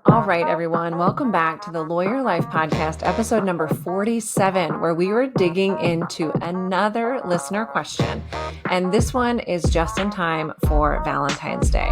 All right, everyone, welcome back to the Lawyer Life Podcast, episode number 47, where we were digging into another listener question. And this one is just in time for Valentine's Day.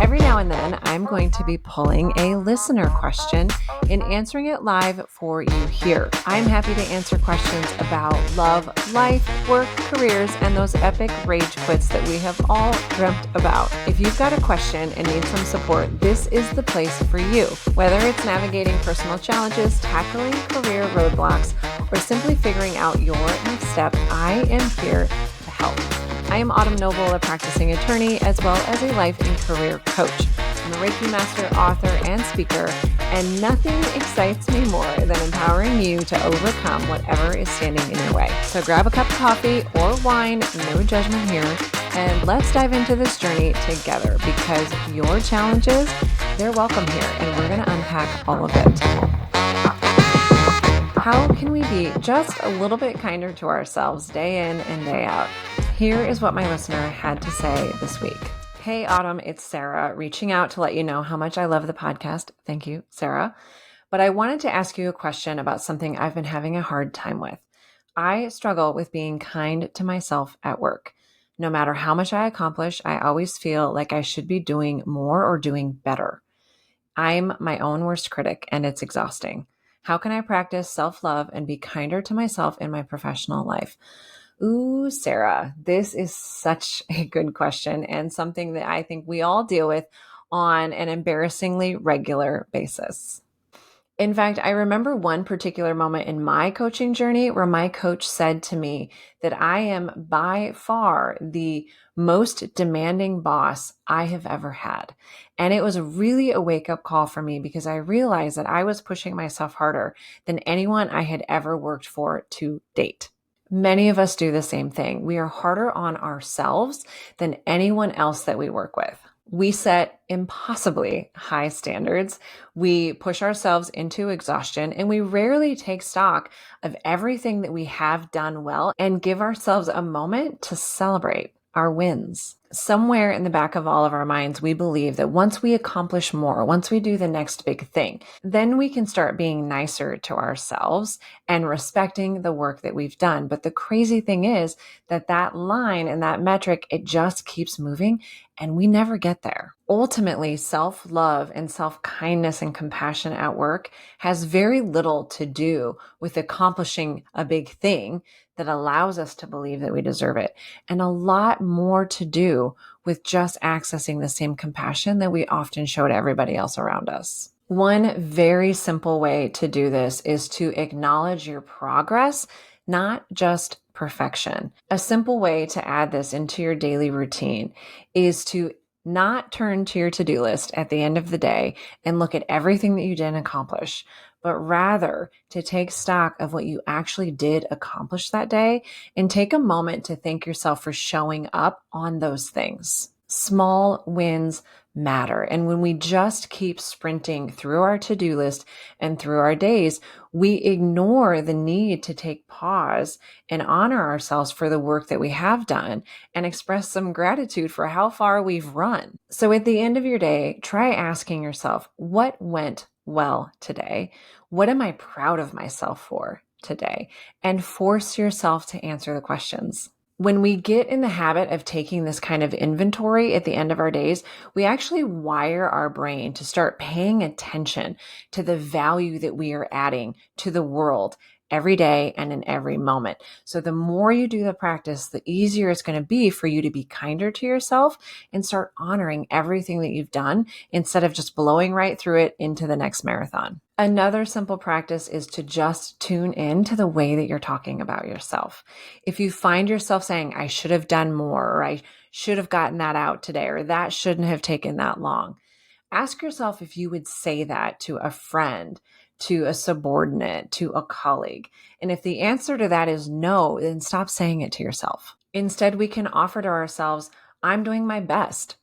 Every now and then, I'm going to be pulling a listener question and answering it live for you here. I'm happy to answer questions about love, life, work, careers, and those epic rage quits that we have all dreamt about. If you've got a question and need some support, this is the place for you. Whether it's navigating personal challenges, tackling career roadblocks, or simply figuring out your next step, I am here to help. I am Autumn Noble, a practicing attorney, as well as a life and career coach. I'm a Reiki master, author, and speaker, and nothing excites me more than empowering you to overcome whatever is standing in your way. So grab a cup of coffee or wine, no judgment here, and let's dive into this journey together because your challenges, they're welcome here, and we're going to unpack all of it. How can we be just a little bit kinder to ourselves day in and day out? Here is what my listener had to say this week. Hey, Autumn, it's Sarah reaching out to let you know how much I love the podcast. Thank you, Sarah. But I wanted to ask you a question about something I've been having a hard time with. I struggle with being kind to myself at work. No matter how much I accomplish, I always feel like I should be doing more or doing better. I'm my own worst critic, and it's exhausting. How can I practice self-love and be kinder to myself in my professional life? Ooh, Sarah, this is such a good question and something that I think we all deal with on an embarrassingly regular basis. In fact, I remember one particular moment in my coaching journey where my coach said to me that I am by far the most demanding boss I have ever had. And it was really a wake-up call for me because I realized that I was pushing myself harder than anyone I had ever worked for to date. Many of us do the same thing. We are harder on ourselves than anyone else that we work with. We set impossibly high standards. We push ourselves into exhaustion, and we rarely take stock of everything that we have done well and give ourselves a moment to celebrate our wins. Somewhere in the back of all of our minds, we believe that once we accomplish more, once we do the next big thing, then we can start being nicer to ourselves and respecting the work that we've done. But the crazy thing is that that line and that metric, it just keeps moving and we never get there. Ultimately, self-love and self-kindness and compassion at work has very little to do with accomplishing a big thing that allows us to believe that we deserve it, and a lot more to do with just accessing the same compassion that we often show to everybody else around us. One very simple way to do this is to acknowledge your progress, not just perfection. A simple way to add this into your daily routine is to not turn to your to-do list at the end of the day and look at everything that you didn't accomplish, but rather to take stock of what you actually did accomplish that day and take a moment to thank yourself for showing up on those things. Small wins matter. And when we just keep sprinting through our to-do list and through our days, we ignore the need to take pause and honor ourselves for the work that we have done and express some gratitude for how far we've run. So at the end of your day, try asking yourself, what went well today? What am I proud of myself for today? And force yourself to answer the questions. When we get in the habit of taking this kind of inventory at the end of our days, we actually wire our brain to start paying attention to the value that we are adding to the world every day and in every moment. So the more you do the practice, the easier it's going to be for you to be kinder to yourself and start honoring everything that you've done instead of just blowing right through it into the next marathon. Another simple practice is to just tune in to the way that you're talking about yourself. If you find yourself saying, I should have done more, or I should have gotten that out today, or that shouldn't have taken that long, ask yourself if you would say that to a friend, to a subordinate, to a colleague. And if the answer to that is no, then stop saying it to yourself. Instead, we can offer to ourselves, I'm doing my best,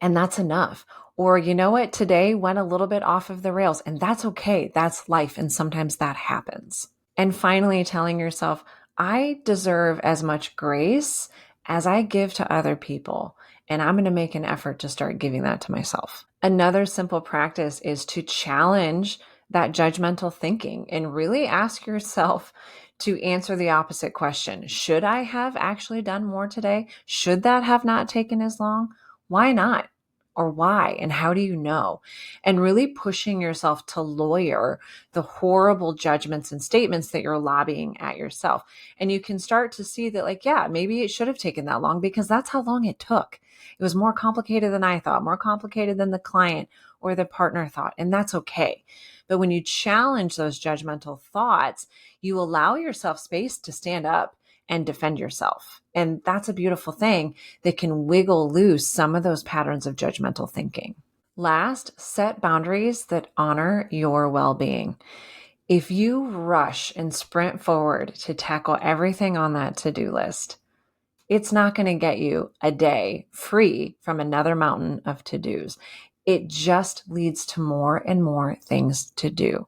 and that's enough. Or, you know what, today went a little bit off of the rails, and that's okay. That's life, and sometimes that happens. And finally, telling yourself, I deserve as much grace as I give to other people. And I'm going to make an effort to start giving that to myself. Another simple practice is to challenge that judgmental thinking and really ask yourself to answer the opposite question. Should I have actually done more today? Should that have not taken as long? Why not? Or why? And how do you know? And really pushing yourself to lawyer the horrible judgments and statements that you're lobbying at yourself. And you can start to see that, like, yeah, maybe it should have taken that long because that's how long it took. It was more complicated than I thought, more complicated than the client or the partner thought, and that's okay. But when you challenge those judgmental thoughts, you allow yourself space to stand up and defend yourself. And that's a beautiful thing that can wiggle loose some of those patterns of judgmental thinking. Last, set boundaries that honor your well-being. If you rush and sprint forward to tackle everything on that to-do list, it's not going to get you a day free from another mountain of to-dos. It just leads to more and more things to do.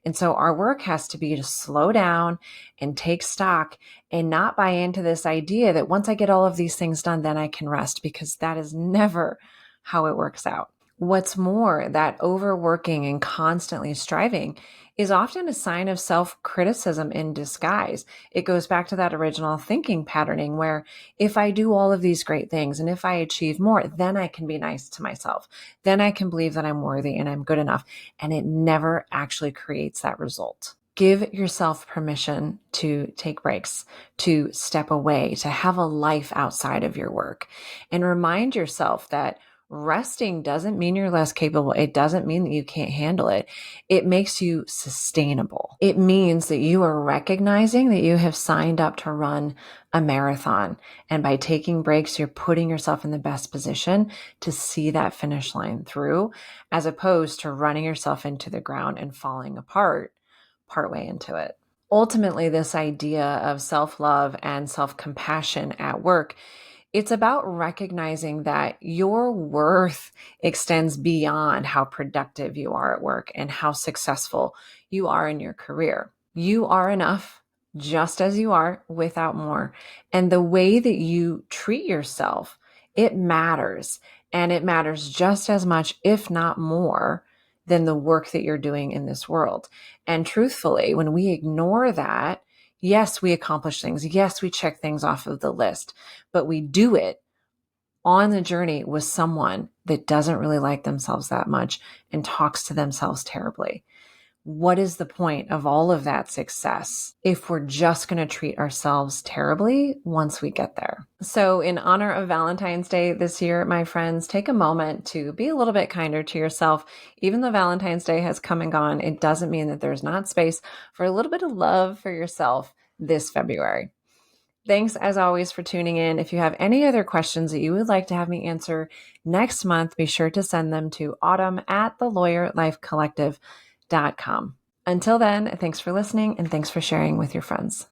And so our work has to be to slow down and take stock and not buy into this idea that once I get all of these things done, then I can rest, because that is never how it works out. What's more, that overworking and constantly striving is often a sign of self-criticism in disguise. It goes back to that original thinking patterning where if I do all of these great things and if I achieve more, then I can be nice to myself. Then I can believe that I'm worthy and I'm good enough. And it never actually creates that result. Give yourself permission to take breaks, to step away, to have a life outside of your work, and remind yourself that resting doesn't mean you're less capable. It doesn't mean that you can't handle it. It makes you sustainable. It means that you are recognizing that you have signed up to run a marathon. And by taking breaks, you're putting yourself in the best position to see that finish line through, as opposed to running yourself into the ground and falling apart partway into it. Ultimately, this idea of self-love and self-compassion at work, it's about recognizing that your worth extends beyond how productive you are at work and how successful you are in your career. You are enough just as you are, without more. And the way that you treat yourself, it matters. And it matters just as much, if not more, than the work that you're doing in this world. And truthfully, when we ignore that, yes, we accomplish things. Yes, we check things off of the list, but we do it on the journey with someone that doesn't really like themselves that much and talks to themselves terribly. What is the point of all of that success if we're just going to treat ourselves terribly once we get there? So in honor of Valentine's Day this year, my friends, take a moment to be a little bit kinder to yourself. Even though Valentine's Day has come and gone, it doesn't mean that there's not space for a little bit of love for yourself this February. Thanks, as always, for tuning in. If you have any other questions that you would like to have me answer next month, be sure to send them to autumn@theLawyerLifeCollective.com. Until then, thanks for listening and thanks for sharing with your friends.